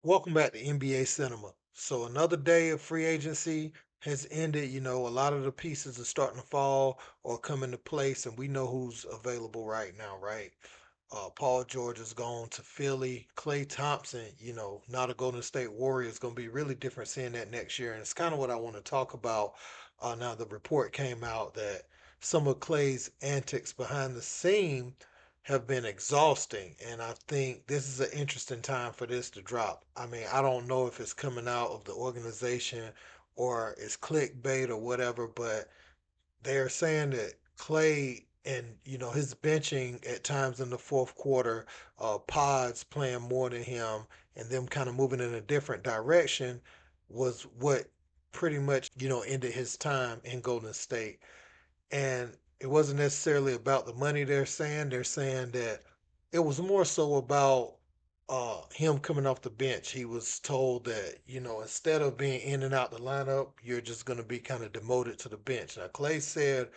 Welcome back to NBA Cinema. So another day of free agency has ended. A lot of the pieces are starting to fall or come into place, and we know who's available right now, right? Paul George is gone to Philly. Klay Thompson, not a Golden State Warrior, is going to be really different seeing that next year. And it's kind of what I want to talk about. Now, the report came out that some of Klay's antics behind the scene have been exhausting. And I think this is an interesting time for this to drop. I mean, I don't know if it's coming out of the organization or it's clickbait or whatever, but they're saying that Klay and his benching at times in the fourth quarter, Pods playing more than him, and them kind of moving in a different direction was what pretty much ended his time in Golden State. And it wasn't necessarily about the money. They're saying that it was more so about him coming off the bench. He was told that instead of being in and out the lineup, you're just going to be kind of demoted to the bench. Now Clay said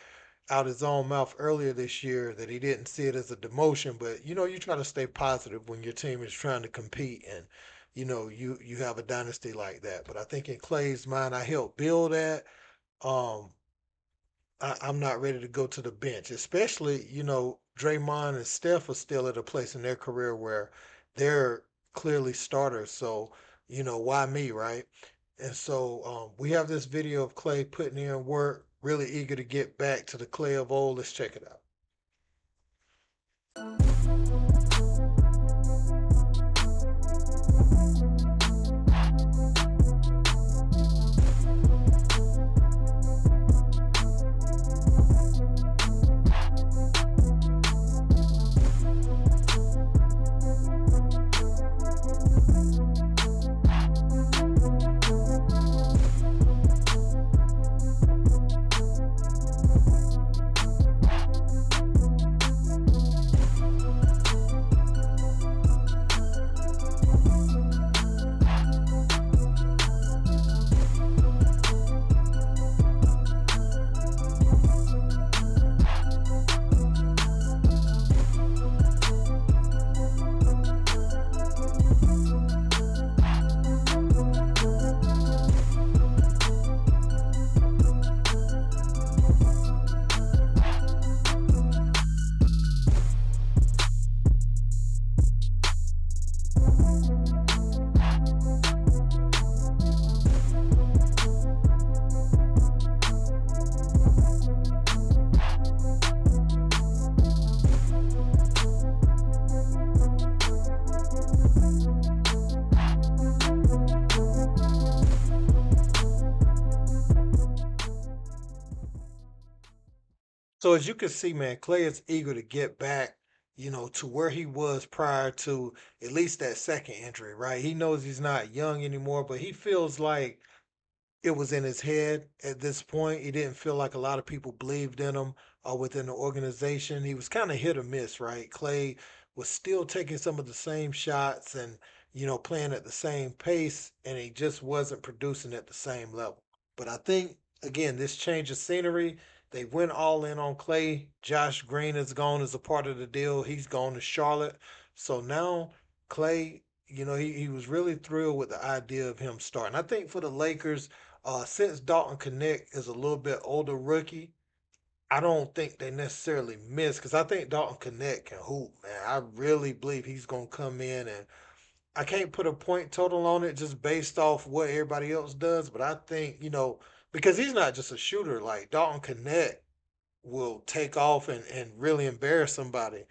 out his own mouth earlier this year that he didn't see it as a demotion, but you try to stay positive when your team is trying to compete and you have a dynasty like that. But I think in Clay's mind, I helped build that. Um, I'm not ready to go to the bench, especially, Draymond and Steph are still at a place in their career where they're clearly starters. So, why me, right? And so we have this video of Clay putting in work, really eager to get back to the Clay of old. Let's check it out. So as you can see, man, Clay is eager to get back, to where he was prior to at least that second injury, right? He knows he's not young anymore, but he feels like it was in his head at this point. He didn't feel like a lot of people believed in him within the organization. He was kind of hit or miss, right? Clay was still taking some of the same shots and, playing at the same pace, and he just wasn't producing at the same level. But I think, again, this change of scenery, they went all in on Clay. Josh Green is gone as a part of the deal. He's gone to Charlotte. So now Clay, he was really thrilled with the idea of him starting. I think for the Lakers, since Dalton Connect is a little bit older rookie, I don't think they necessarily miss because I think Dalton Connect can hoop, man. I really believe he's gonna come in, and I can't put a point total on it just based off what everybody else does, but I think because he's not just a shooter. Like Dalton Connect will take off and really embarrass somebody,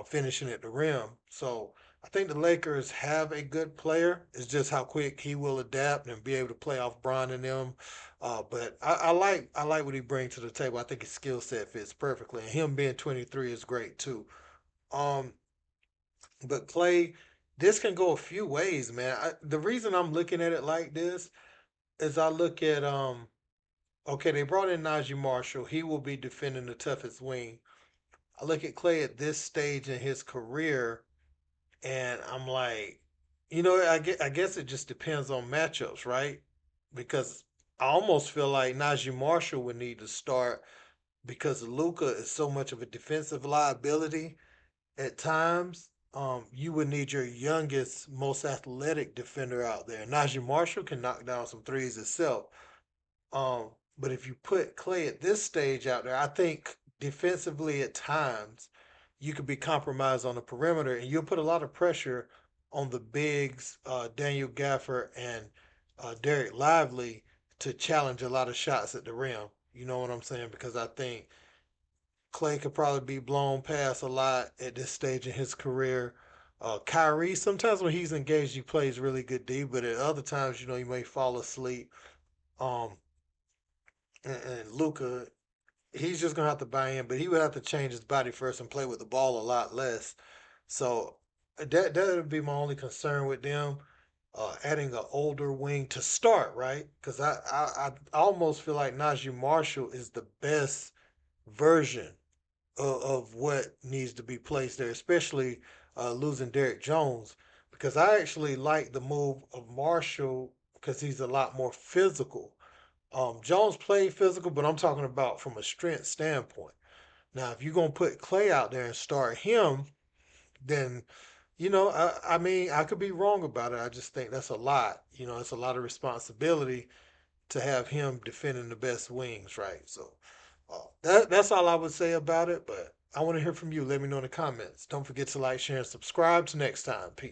finishing at the rim. So I think the Lakers have a good player. It's just how quick he will adapt and be able to play off Bron and them. But I like what he brings to the table. I think his skill set fits perfectly, and him being 23 is great too. Um, but Clay, this can go a few ways, man. The reason I'm looking at it like this is I look at okay, they brought in Najee Marshall. He will be defending the toughest wing. I look at Clay at this stage in his career, and I'm like, I guess it just depends on matchups, right? Because I almost feel like Najee Marshall would need to start because Luca is so much of a defensive liability at times. you would need your youngest, most athletic defender out there. Najee Marshall can knock down some threes himself. Um, but if you put Klay at this stage out there, I think defensively at times you could be compromised on the perimeter, and you'll put a lot of pressure on the bigs, Daniel Gaffer and Derek Lively, to challenge a lot of shots at the rim. You know what I'm saying? Because I think Klay could probably be blown past a lot at this stage in his career. Kyrie, sometimes when he's engaged, he plays really good D, but at other times, he may fall asleep. Um, and Luca, he's just gonna have to buy in, but he would have to change his body first and play with the ball a lot less. So that would be my only concern with them. Adding an older wing to start, right? Because I almost feel like Najee Marshall is the best version of what needs to be placed there, especially losing Derek Jones. Because I actually like the move of Marshall because he's a lot more physical. Jones played physical, but I'm talking about from a strength standpoint. Now, if you're gonna put Klay out there and start him, then I mean, I could be wrong about it. I just think that's a lot. It's a lot of responsibility to have him defending the best wings, right? So that's all I would say about it. But I want to hear from you. Let me know in the comments. Don't forget to like, share, and subscribe. Till next time. Peace.